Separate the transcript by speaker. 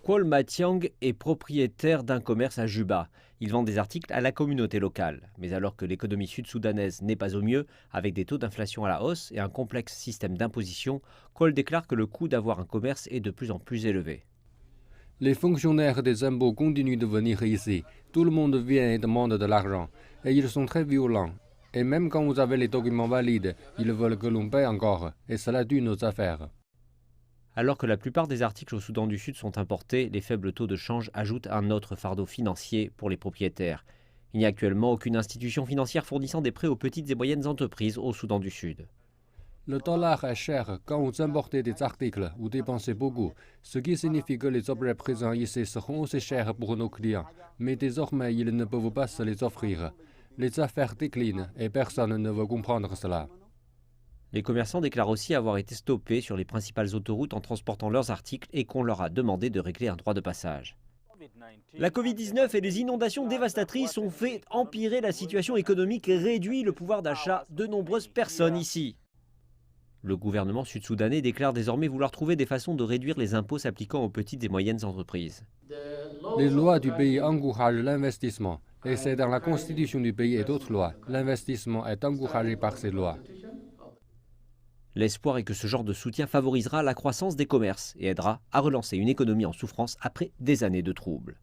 Speaker 1: Kwol Matiang est propriétaire d'un commerce à Juba. Il vend des articles à la communauté locale. Mais alors que l'économie sud-soudanaise n'est pas au mieux, avec des taux d'inflation à la hausse et un complexe système d'imposition, Kwol déclare que le coût d'avoir un commerce est de plus en plus élevé.
Speaker 2: Les fonctionnaires des impôts continuent de venir ici. Tout le monde vient et demande de l'argent. Et ils sont très violents. Et même quand vous avez les documents valides, ils veulent que l'on paie encore. Et cela tue nos affaires.
Speaker 1: Alors que la plupart des articles au Soudan du Sud sont importés, les faibles taux de change ajoutent un autre fardeau financier pour les propriétaires. Il n'y a actuellement aucune institution financière fournissant des prêts aux petites et moyennes entreprises au Soudan du Sud.
Speaker 2: Le dollar est cher quand vous importez des articles, vous dépensez beaucoup, ce qui signifie que les objets présents ici seront aussi chers pour nos clients. Mais désormais, ils ne peuvent pas se les offrir. Les affaires déclinent et personne ne veut comprendre cela.
Speaker 1: Les commerçants déclarent aussi avoir été stoppés sur les principales autoroutes en transportant leurs articles et qu'on leur a demandé de régler un droit de passage. La Covid-19 et les inondations dévastatrices ont fait empirer la situation économique et réduit le pouvoir d'achat de nombreuses personnes ici. Le gouvernement sud-soudanais déclare désormais vouloir trouver des façons de réduire les impôts s'appliquant aux petites et moyennes entreprises.
Speaker 2: Les lois du pays encouragent l'investissement, et c'est dans la constitution du pays et d'autres lois. L'investissement est encouragé par ces lois.
Speaker 1: L'espoir est que ce genre de soutien favorisera la croissance des commerces et aidera à relancer une économie en souffrance après des années de troubles.